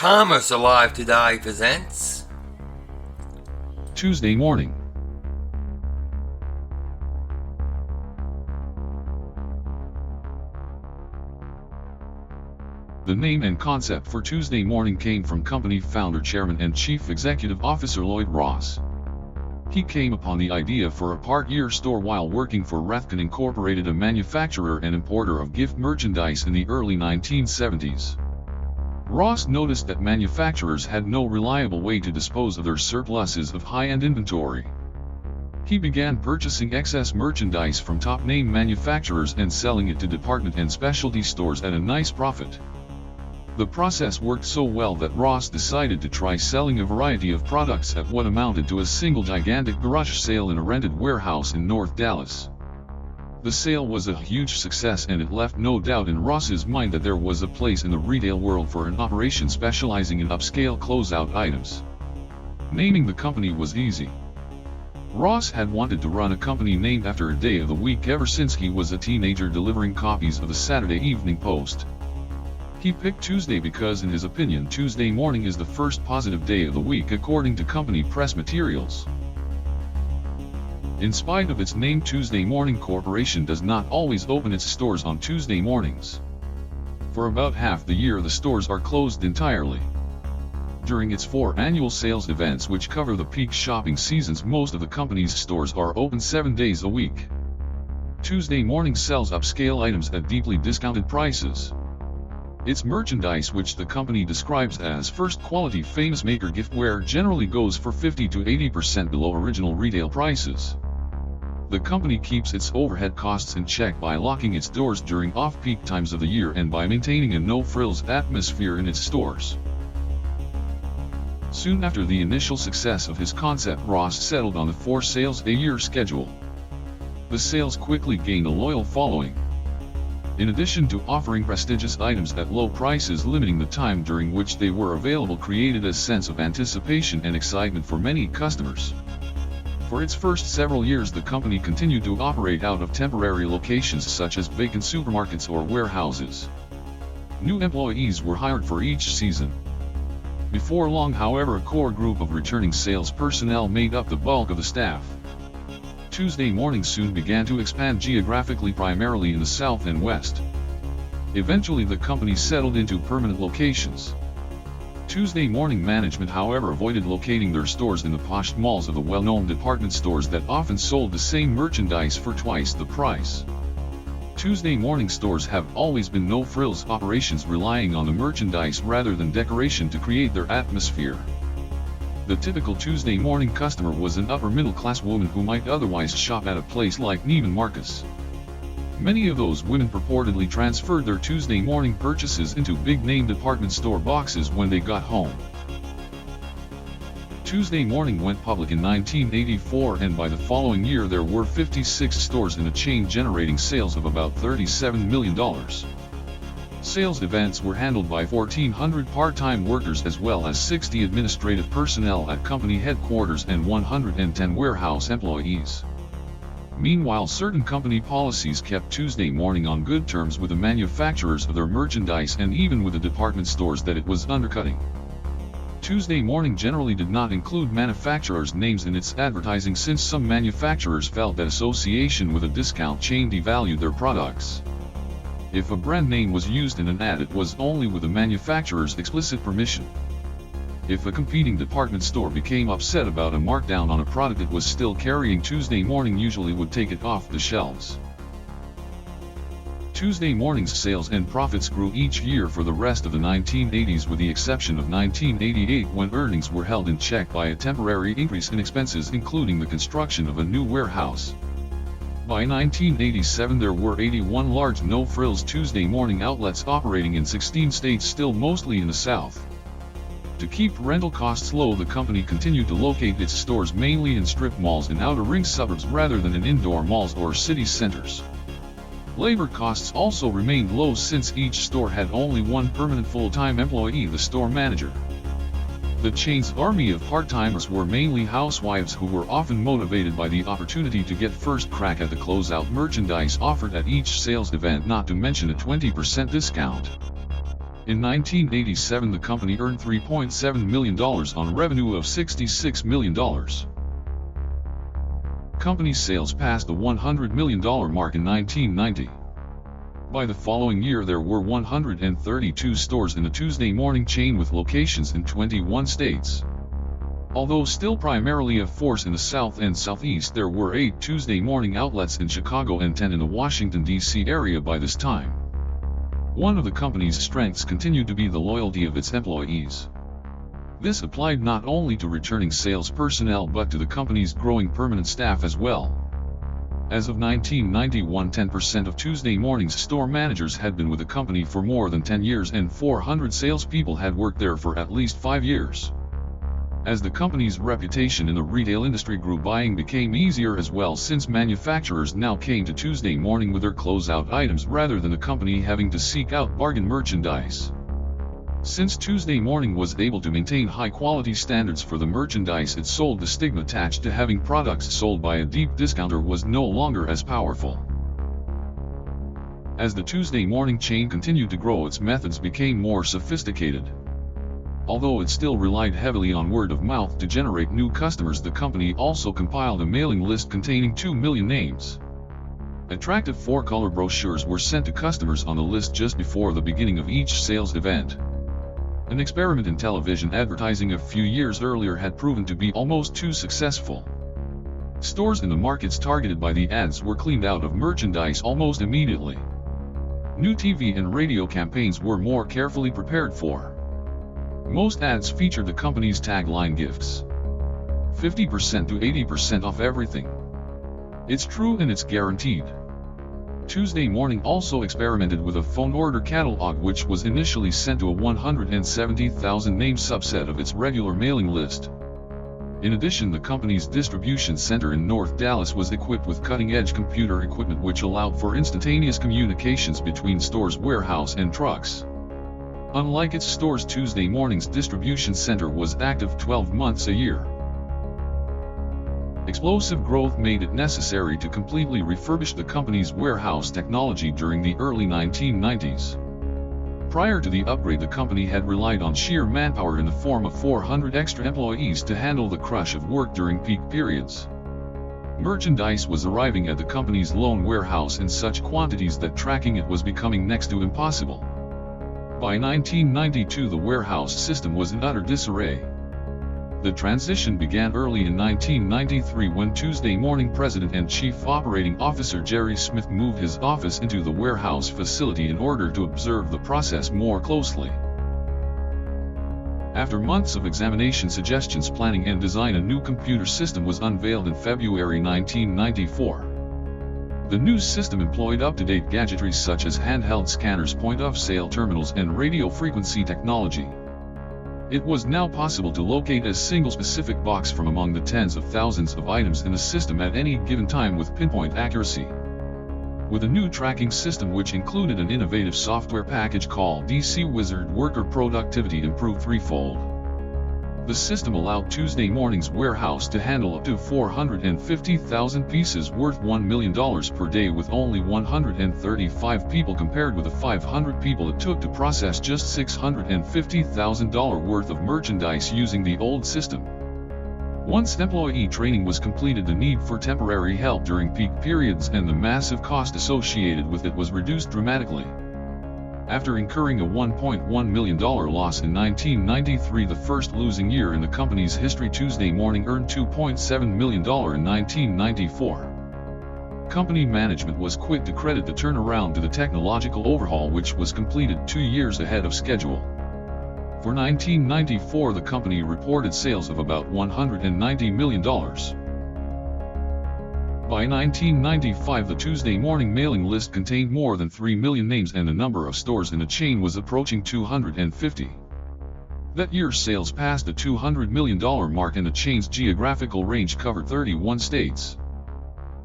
Commerce Alive Today presents Tuesday morning. The name and concept for Tuesday morning came from company founder, chairman, and chief executive officer Lloyd Ross. He came upon the idea for a part-year store while working for Rathken Incorporated, a manufacturer and importer of gift merchandise in the early 1970s. Ross noticed that manufacturers had no reliable way to dispose of their surpluses of high-end inventory. He began purchasing excess merchandise from top-name manufacturers and selling it to department and specialty stores at a nice profit. The process worked so well that Ross decided to try selling a variety of products at what amounted to a single gigantic garage sale in a rented warehouse in North Dallas. The sale was a huge success, and it left no doubt in Ross's mind that there was a place in the retail world for an operation specializing in upscale closeout items. Naming the company was easy. Ross had wanted to run a company named after a day of the week ever since he was a teenager delivering copies of the Saturday Evening Post. He picked Tuesday because, in his opinion, Tuesday morning is the first positive day of the week according to company press materials. In spite of its name, Tuesday Morning Corporation does not always open its stores on Tuesday mornings. For about half the year, the stores are closed entirely. During its 4 annual sales events, which cover the peak shopping seasons, most of the company's stores are open 7 days a week. Tuesday morning sells upscale items at deeply discounted prices. Its merchandise, which the company describes as first-quality famous maker giftware, generally goes for 50 to 80% below original retail prices. The company keeps its overhead costs in check by locking its doors during off-peak times of the year and by maintaining a no-frills atmosphere in its stores. Soon after the initial success of his concept, Ross settled on the 4 sales-a-year schedule. The sales quickly gained a loyal following. In addition to offering prestigious items at low prices, limiting the time during which they were available created a sense of anticipation and excitement for many customers. For its first several years, the company continued to operate out of temporary locations such as vacant supermarkets or warehouses. New employees were hired for each season. Before long, however, a core group of returning sales personnel made up the bulk of the staff. Tuesday morning soon began to expand geographically, primarily in the South and West. Eventually, the company settled into permanent locations. Tuesday morning management, however, avoided locating their stores in the posh malls of the well-known department stores that often sold the same merchandise for twice the price. Tuesday morning stores have always been no-frills operations, relying on the merchandise rather than decoration to create their atmosphere. The typical Tuesday morning customer was an upper-middle-class woman who might otherwise shop at a place like Neiman Marcus. Many of those women purportedly transferred their Tuesday morning purchases into big-name department store boxes when they got home. Tuesday morning went public in 1984, and by the following year there were 56 stores in the chain, generating sales of about $37 million. Sales events were handled by 1,400 part-time workers as well as 60 administrative personnel at company headquarters and 110 warehouse employees. Meanwhile, certain company policies kept Tuesday morning on good terms with the manufacturers of their merchandise and even with the department stores that it was undercutting. Tuesday morning generally did not include manufacturers' names in its advertising, since some manufacturers felt that association with a discount chain devalued their products. If a brand name was used in an ad, it was only with the manufacturer's explicit permission. If a competing department store became upset about a markdown on a product it was still carrying, Tuesday morning usually would take it off the shelves. Tuesday morning's sales and profits grew each year for the rest of the 1980s, with the exception of 1988, when earnings were held in check by a temporary increase in expenses, including the construction of a new warehouse. By 1987 there were 81 large no-frills Tuesday morning outlets operating in 16 states, still mostly in the South. To keep rental costs low, the company continued to locate its stores mainly in strip malls and outer ring suburbs rather than in indoor malls or city centers. Labor costs also remained low, since each store had only one permanent full-time employee, the store manager. The chain's army of part-timers were mainly housewives who were often motivated by the opportunity to get first crack at the closeout merchandise offered at each sales event, not to mention a 20% discount. In 1987, the company earned $3.7 million on revenue of $66 million. Company sales passed the $100 million mark in 1990. By the following year, there were 132 stores in the Tuesday Morning chain with locations in 21 states. Although still primarily a force in the South and Southeast, there were 8 Tuesday Morning outlets in Chicago and 10 in the Washington, D.C. area by this time. One of the company's strengths continued to be the loyalty of its employees. This applied not only to returning sales personnel but to the company's growing permanent staff as well. As of 1991, 10% of Tuesday Morning's store managers had been with the company for more than 10 years and 400 salespeople had worked there for at least 5 years. As the company's reputation in the retail industry grew, buying became easier as well, since manufacturers now came to Tuesday Morning with their closeout items rather than the company having to seek out bargain merchandise. Since Tuesday Morning was able to maintain high-quality standards for the merchandise it sold, the stigma attached to having products sold by a deep discounter was no longer as powerful. As the Tuesday Morning chain continued to grow, its methods became more sophisticated. Although it still relied heavily on word of mouth to generate new customers, the company also compiled a mailing list containing 2 million names. Attractive 4-color brochures were sent to customers on the list just before the beginning of each sales event. An experiment in television advertising a few years earlier had proven to be almost too successful. Stores in the markets targeted by the ads were cleaned out of merchandise almost immediately. New TV and radio campaigns were more carefully prepared for. Most ads featured the company's tagline, "Gifts 50% to 80% off everything. It's true and it's guaranteed." Tuesday Morning also experimented with a phone order catalog, which was initially sent to a 170,000 name subset of its regular mailing list. In addition, the company's distribution center in North Dallas was equipped with cutting-edge computer equipment which allowed for instantaneous communications between stores, warehouse, and trucks. Unlike its stores, Tuesday Morning's distribution center was active 12 months a year. Explosive growth made it necessary to completely refurbish the company's warehouse technology during the early 1990s. Prior to the upgrade, the company had relied on sheer manpower in the form of 400 extra employees to handle the crush of work during peak periods. Merchandise was arriving at the company's lone warehouse in such quantities that tracking it was becoming next to impossible. By 1992, the warehouse system was in utter disarray. The transition began early in 1993 when Tuesday Morning President and Chief Operating Officer Jerry Smith moved his office into the warehouse facility in order to observe the process more closely. After months of examination, suggestions, planning, and design, a new computer system was unveiled in February 1994. The new system employed up-to-date gadgetry such as handheld scanners, point-of-sale terminals, and radio frequency technology. It was now possible to locate a single specific box from among the tens of thousands of items in the system at any given time with pinpoint accuracy. With a new tracking system which included an innovative software package called DC Wizard, worker productivity improved threefold. The system allowed Tuesday Morning's warehouse to handle up to 450,000 pieces worth $1 million per day with only 135 people, compared with the 500 people it took to process just $650,000 worth of merchandise using the old system. Once employee training was completed, the need for temporary help during peak periods and the massive cost associated with it was reduced dramatically. After incurring a $1.1 million loss in 1993, the first losing year in the company's history, Tuesday Morning earned $2.7 million in 1994. Company management was quick to credit the turnaround to the technological overhaul, which was completed 2 years ahead of schedule. For 1994, the company reported sales of about $190 million. By 1995, the Tuesday Morning mailing list contained more than 3 million names and the number of stores in the chain was approaching 250. That year, sales passed the $200 million mark and the chain's geographical range covered 31 states.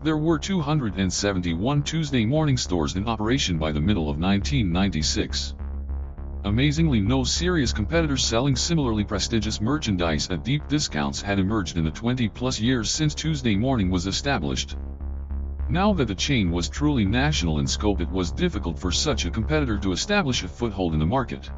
There were 271 Tuesday Morning stores in operation by the middle of 1996. Amazingly, no serious competitors selling similarly prestigious merchandise at deep discounts had emerged in the 20-plus years since Tuesday Morning was established. Now that the chain was truly national in scope, it was difficult for such a competitor to establish a foothold in the market.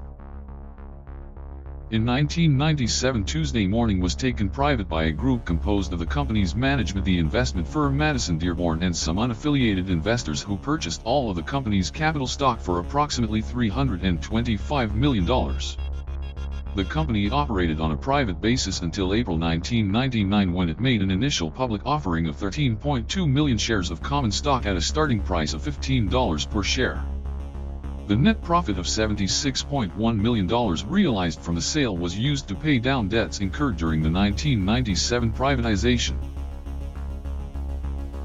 In 1997, Tuesday Morning was taken private by a group composed of the company's management, the investment firm Madison Dearborn, and some unaffiliated investors who purchased all of the company's capital stock for approximately $325 million. The company operated on a private basis until April 1999, when it made an initial public offering of 13.2 million shares of common stock at a starting price of $15 per share. The net profit of $76.1 million realized from the sale was used to pay down debts incurred during the 1997 privatization.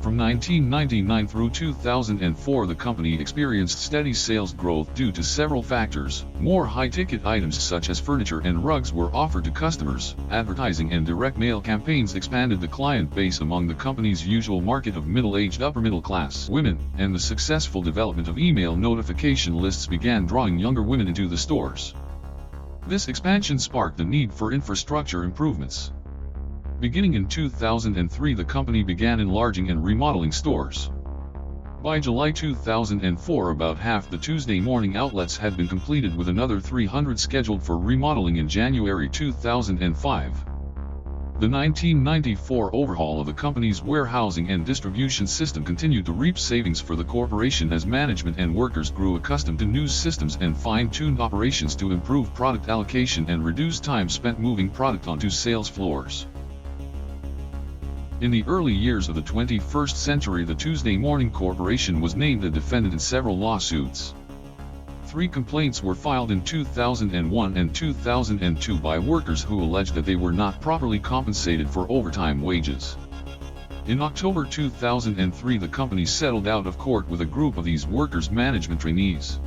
From 1999 through 2004, the company experienced steady sales growth due to several factors. More high-ticket items such as furniture and rugs were offered to customers. Advertising and direct mail campaigns expanded the client base among the company's usual market of middle-aged upper-middle class women, and the successful development of email notification lists began drawing younger women into the stores. This expansion sparked the need for infrastructure improvements. Beginning in 2003, the company began enlarging and remodeling stores. By July 2004, about half the Tuesday Morning outlets had been completed, with another 300 scheduled for remodeling in January 2005. The 1994 overhaul of the company's warehousing and distribution system continued to reap savings for the corporation as management and workers grew accustomed to new systems and fine-tuned operations to improve product allocation and reduce time spent moving product onto sales floors. In the early years of the 21st century, the Tuesday Morning Corporation was named a defendant in several lawsuits. 3 complaints were filed in 2001 and 2002 by workers who alleged that they were not properly compensated for overtime wages. In October 2003, the company settled out of court with a group of these workers' management trainees.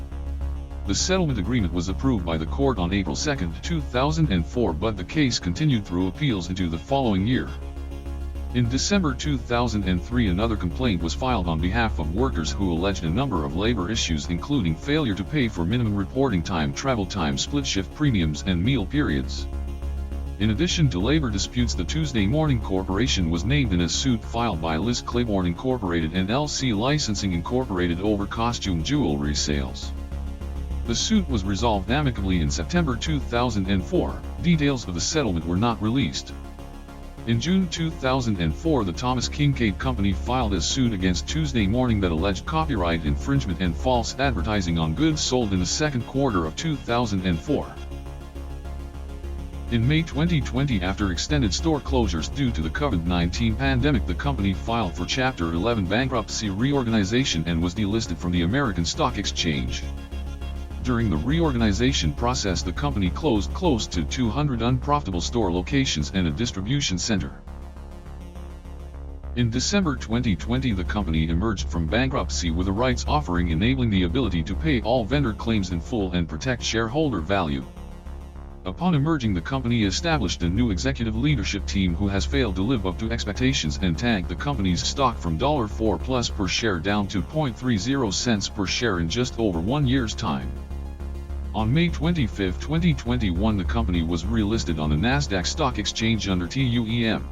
The settlement agreement was approved by the court on April 2, 2004, but the case continued through appeals into the following year. In December 2003, another complaint was filed on behalf of workers who alleged a number of labor issues, including failure to pay for minimum reporting time, travel time, split shift premiums, and meal periods. In addition to labor disputes, the Tuesday Morning Corporation was named in a suit filed by Liz Claiborne Incorporated and LC Licensing Incorporated over costume jewelry sales. The suit was resolved amicably in September 2004. Details of the settlement were not released. In June 2004, the Thomas Kincaid Company filed a suit against Tuesday Morning that alleged copyright infringement and false advertising on goods sold in the second quarter of 2004. In May 2020, after extended store closures due to the COVID-19 pandemic, the company filed for Chapter 11 bankruptcy reorganization and was delisted from the American Stock Exchange. During the reorganization process, the company closed close to 200 unprofitable store locations and a distribution center. In December 2020, the company emerged from bankruptcy with a rights offering enabling the ability to pay all vendor claims in full and protect shareholder value. Upon emerging, the company established a new executive leadership team who has failed to live up to expectations and tanked the company's stock from $4+ per share down to 0.30 cents per share in just over 1 year's time. On May 25, 2021, the company was relisted on the Nasdaq Stock Exchange under TUEM.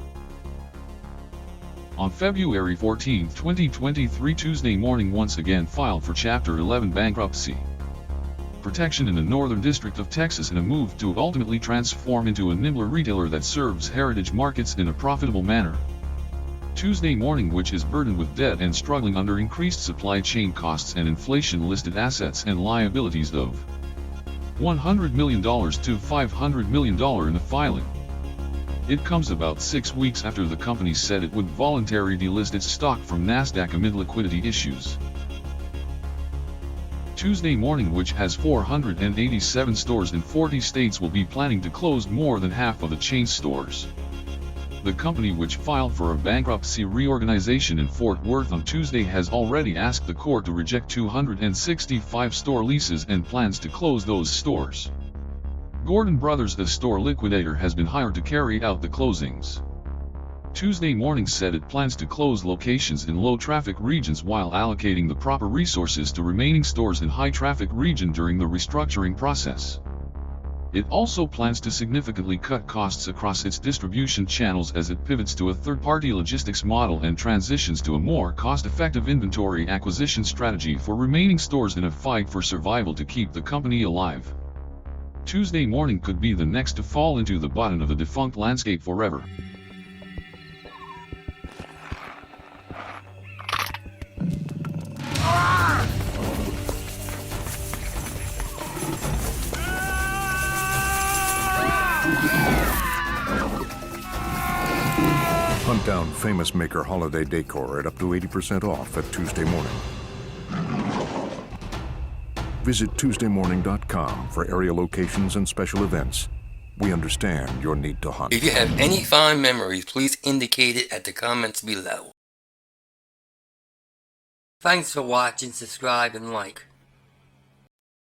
On February 14, 2023, Tuesday Morning once again filed for Chapter 11 bankruptcy. Protection in the Northern District of Texas in a move to ultimately transform into a nimbler retailer that serves heritage markets in a profitable manner. Tuesday Morning, which is burdened with debt and struggling under increased supply chain costs and inflation, listed assets and liabilities of $100 million to $500 million in the filing. It comes about 6 weeks after the company said it would voluntarily delist its stock from Nasdaq amid liquidity issues. Tuesday Morning, which has 487 stores in 40 states, will be planning to close more than half of the chain's stores. The company, which filed for a bankruptcy reorganization in Fort Worth on Tuesday, has already asked the court to reject 265 store leases and plans to close those stores. Gordon Brothers, a store liquidator, has been hired to carry out the closings. Tuesday Morning said it plans to close locations in low-traffic regions while allocating the proper resources to remaining stores in high-traffic region during the restructuring process. It also plans to significantly cut costs across its distribution channels as it pivots to a third-party logistics model and transitions to a more cost-effective inventory acquisition strategy for remaining stores in a fight for survival to keep the company alive. Tuesday morning could be the next to fall into the bottom of the defunct landscape forever. Hunt down famous maker holiday decor at up to 80% off at Tuesday Morning. Visit TuesdayMorning.com for area locations and special events. We understand your need to hunt. If you have any fond memories, please indicate it at the comments below. Thanks for watching, subscribe, and like.